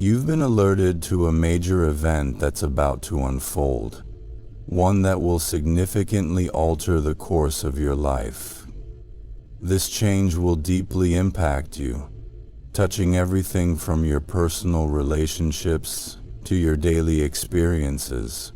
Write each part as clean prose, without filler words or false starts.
You've been alerted to a major event that's about to unfold, one that will significantly alter the course of your life. This change will deeply impact you, touching everything from your personal relationships to your daily experiences,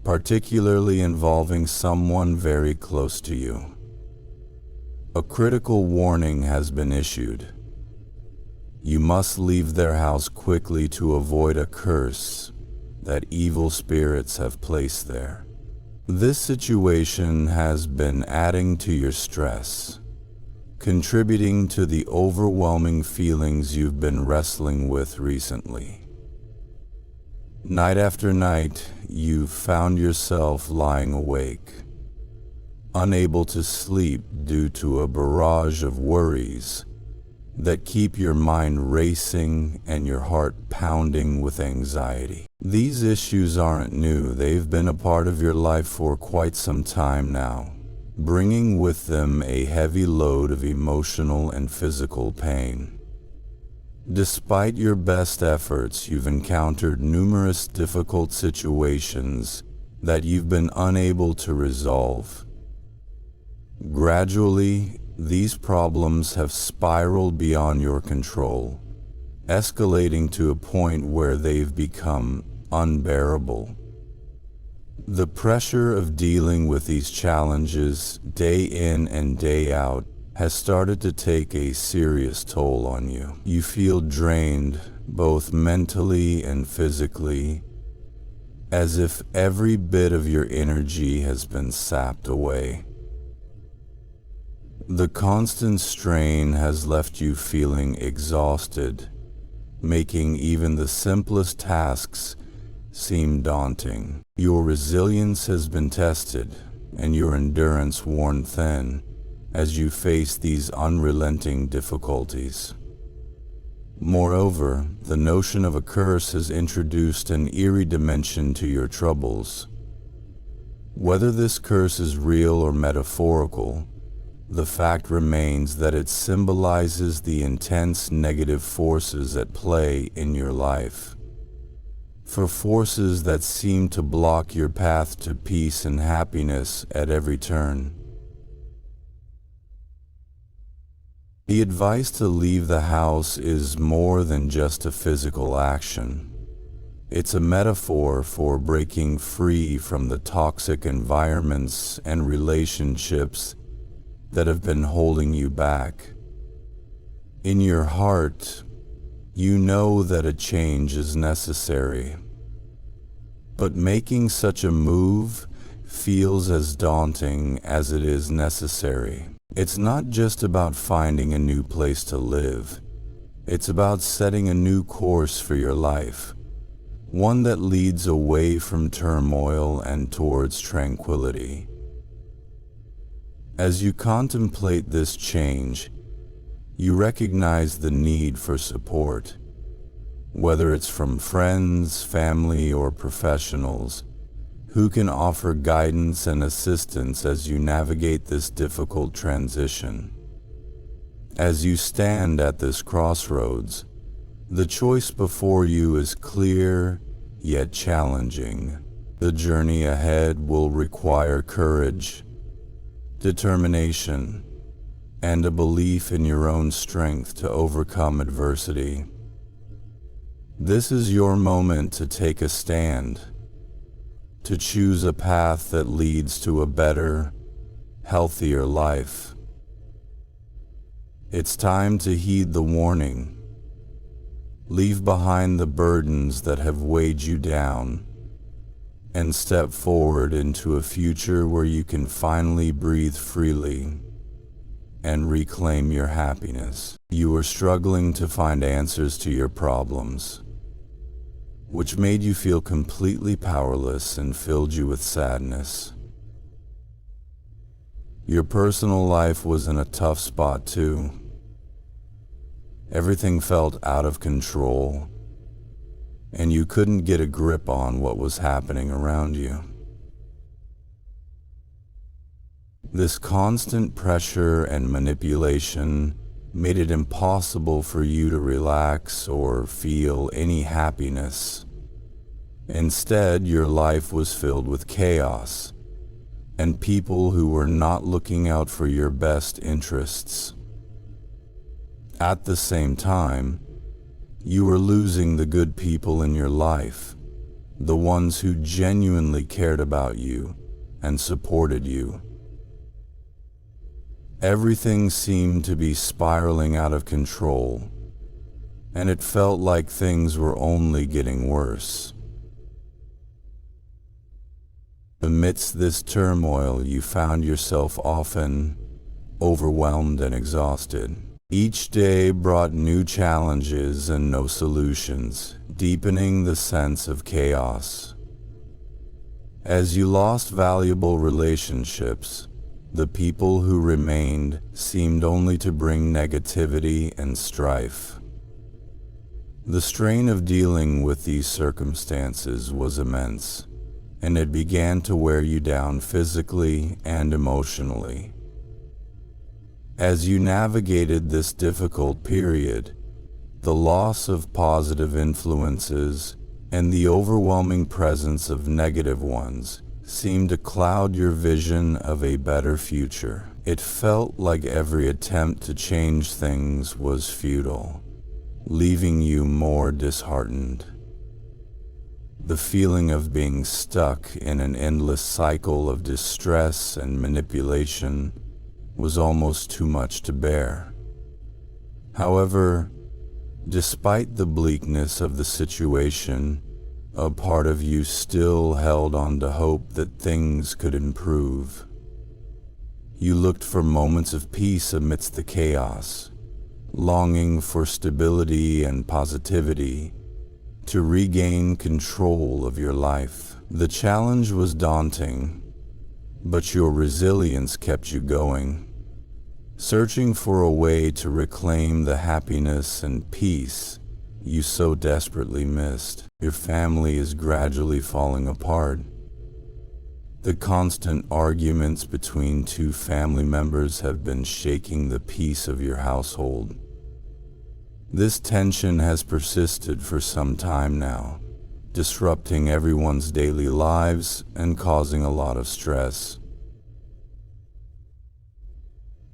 particularly involving someone very close to you. A critical warning has been issued. You must leave their house quickly to avoid a curse that evil spirits have placed there. This situation has been adding to your stress, contributing to the overwhelming feelings you've been wrestling with recently. Night after night, you've found yourself lying awake, unable to sleep due to a barrage of worries that keep your mind racing and your heart pounding with anxiety. These issues aren't new. They've been a part of your life for quite some time now, bringing with them a heavy load of emotional and physical pain. Despite your best efforts, you've encountered numerous difficult situations that you've been unable to resolve. Gradually, these problems have spiraled beyond your control, escalating to a point where they've become unbearable. The pressure of dealing with these challenges day in and day out has started to take a serious toll on you. You feel drained, both mentally and physically, as if every bit of your energy has been sapped away. The constant strain has left you feeling exhausted, making even the simplest tasks seem daunting. Your resilience has been tested and your endurance worn thin as you face these unrelenting difficulties. Moreover, the notion of a curse has introduced an eerie dimension to your troubles. Whether this curse is real or metaphorical, the fact remains that it symbolizes the intense negative forces at play in your life. For forces that seem to block your path to peace and happiness at every turn. The advice to leave the house is more than just a physical action. It's a metaphor for breaking free from the toxic environments and relationships that have been holding you back. In your heart, you know that a change is necessary, but making such a move feels as daunting as it is necessary. It's not just about finding a new place to live. It's about setting a new course for your life, one that leads away from turmoil and towards tranquility. As you contemplate this change, you recognize the need for support, whether it's from friends, family, or professionals, who can offer guidance and assistance as you navigate this difficult transition. As you stand at this crossroads, the choice before you is clear yet challenging. The journey ahead will require courage, determination, and a belief in your own strength to overcome adversity. This is your moment to take a stand, to choose a path that leads to a better, healthier life. It's time to heed the warning. Leave behind the burdens that have weighed you down and step forward into a future where you can finally breathe freely and reclaim your happiness. You are struggling to find answers to your problems, which made you feel completely powerless and filled you with sadness. Your personal life was in a tough spot too. Everything felt out of control, and you couldn't get a grip on what was happening around you. This constant pressure and manipulation made it impossible for you to relax or feel any happiness. Instead, your life was filled with chaos and people who were not looking out for your best interests. At the same time, you were losing the good people in your life, the ones who genuinely cared about you and supported you. Everything seemed to be spiraling out of control, and it felt like things were only getting worse. Amidst this turmoil, you found yourself often overwhelmed and exhausted. Each day brought new challenges and no solutions, deepening the sense of chaos. As you lost valuable relationships, the people who remained seemed only to bring negativity and strife. The strain of dealing with these circumstances was immense, and it began to wear you down physically and emotionally. As you navigated this difficult period, the loss of positive influences and the overwhelming presence of negative ones seemed to cloud your vision of a better future. It felt like every attempt to change things was futile, leaving you more disheartened. The feeling of being stuck in an endless cycle of distress and manipulation was almost too much to bear. However, despite the bleakness of the situation, a part of you still held on to hope that things could improve. You looked for moments of peace amidst the chaos, longing for stability and positivity to regain control of your life. The challenge was daunting, but your resilience kept you going, searching for a way to reclaim the happiness and peace you so desperately missed. Your family is gradually falling apart. The constant arguments between two family members have been shaking the peace of your household. This tension has persisted for some time now, disrupting everyone's daily lives and causing a lot of stress.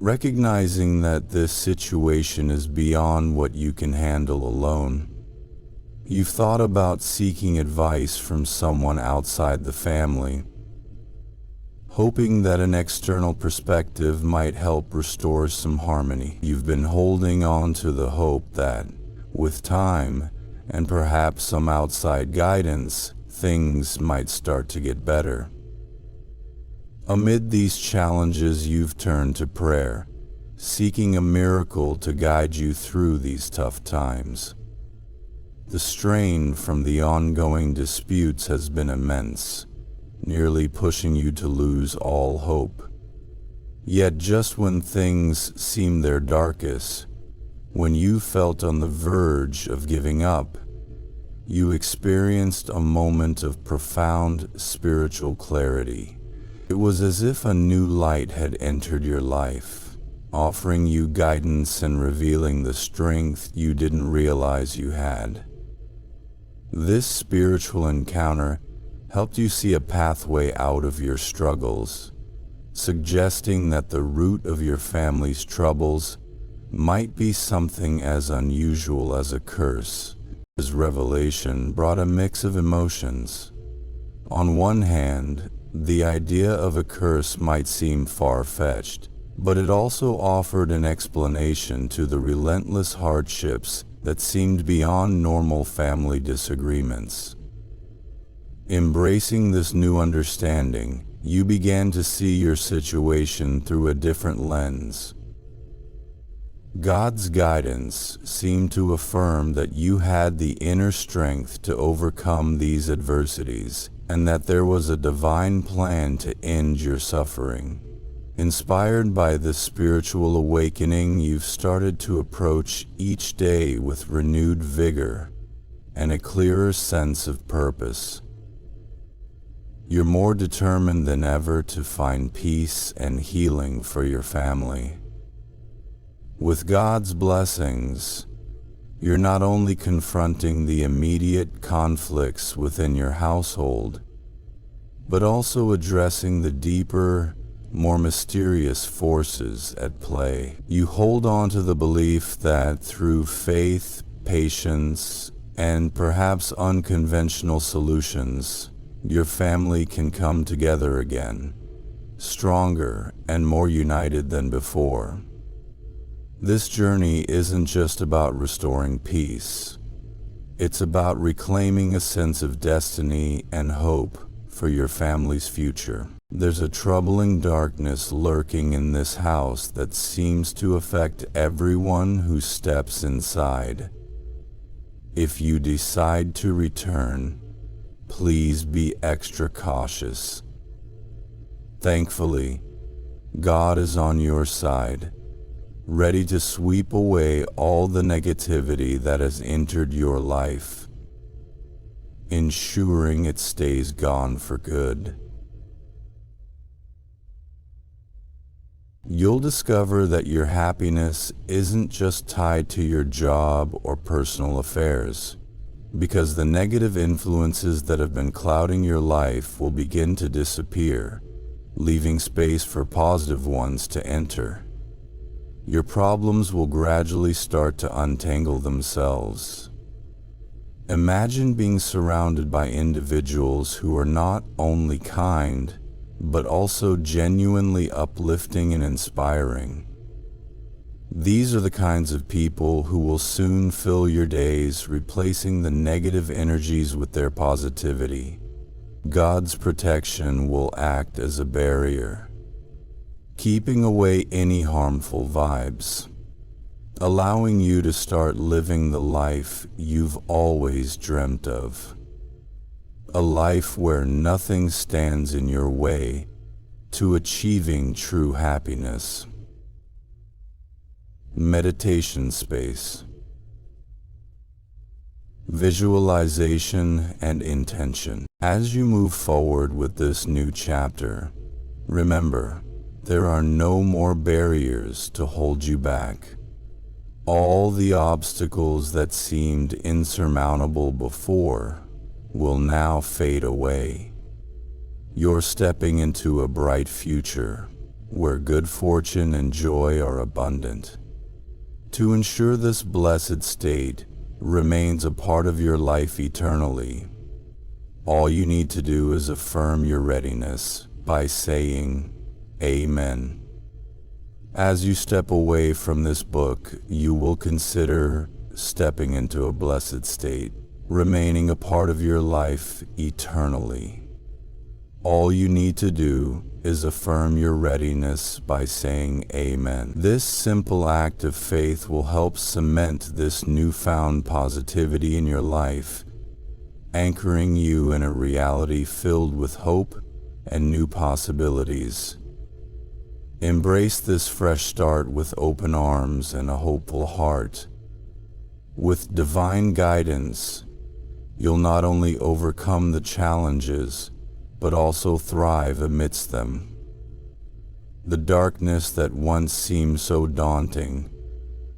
Recognizing that this situation is beyond what you can handle alone, you've thought about seeking advice from someone outside the family, hoping that an external perspective might help restore some harmony. You've been holding on to the hope that, with time and perhaps some outside guidance, things might start to get better. Amid these challenges, you've turned to prayer, seeking a miracle to guide you through these tough times. The strain from the ongoing disputes has been immense, nearly pushing you to lose all hope. Yet just when things seemed their darkest, when you felt on the verge of giving up, you experienced a moment of profound spiritual clarity. It was as if a new light had entered your life, offering you guidance and revealing the strength you didn't realize you had. This spiritual encounter helped you see a pathway out of your struggles, suggesting that the root of your family's troubles might be something as unusual as a curse. This revelation brought a mix of emotions. On one hand, the idea of a curse might seem far-fetched, but it also offered an explanation to the relentless hardships that seemed beyond normal family disagreements. Embracing this new understanding, you began to see your situation through a different lens. God's guidance seemed to affirm that you had the inner strength to overcome these adversities, and that there was a divine plan to end your suffering. Inspired by this spiritual awakening, you've started to approach each day with renewed vigor and a clearer sense of purpose. You're more determined than ever to find peace and healing for your family. With God's blessings, you're not only confronting the immediate conflicts within your household, but also addressing the deeper, more mysterious forces at play. You hold on to the belief that through faith, patience, and perhaps unconventional solutions, your family can come together again, stronger and more united than before. This journey isn't just about restoring peace. It's about reclaiming a sense of destiny and hope for your family's future. There's a troubling darkness lurking in this house that seems to affect everyone who steps inside. If you decide to return, please be extra cautious. Thankfully, God is on your side, ready to sweep away all the negativity that has entered your life, ensuring it stays gone for good. You'll discover that your happiness isn't just tied to your job or personal affairs, because the negative influences that have been clouding your life will begin to disappear, leaving space for positive ones to enter. Your problems will gradually start to untangle themselves. Imagine being surrounded by individuals who are not only kind, but also genuinely uplifting and inspiring. These are the kinds of people who will soon fill your days, replacing the negative energies with their positivity. God's protection will act as a barrier, keeping away any harmful vibes, allowing you to start living the life you've always dreamt of. A life where nothing stands in your way to achieving true happiness. Meditation space. Visualization and intention. As you move forward with this new chapter, remember, there are no more barriers to hold you back. All the obstacles that seemed insurmountable before will now fade away. You're stepping into a bright future where good fortune and joy are abundant. To ensure this blessed state remains a part of your life eternally, all you need to do is affirm your readiness by saying, Amen. As you step away from this book, you will consider stepping into a blessed state, remaining a part of your life eternally. All you need to do is affirm your readiness by saying Amen. This simple act of faith will help cement this newfound positivity in your life, anchoring you in a reality filled with hope and new possibilities. Embrace this fresh start with open arms and a hopeful heart. With divine guidance, you'll not only overcome the challenges, but also thrive amidst them. The darkness that once seemed so daunting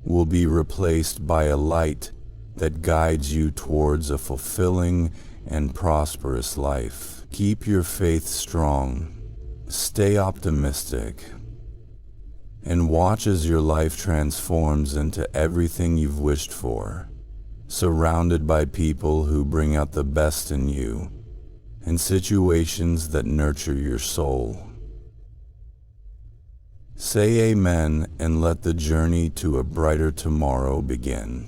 will be replaced by a light that guides you towards a fulfilling and prosperous life. Keep your faith strong, stay optimistic, and watch as your life transforms into everything you've wished for, surrounded by people who bring out the best in you, and situations that nurture your soul. Say Amen and let the journey to a brighter tomorrow begin.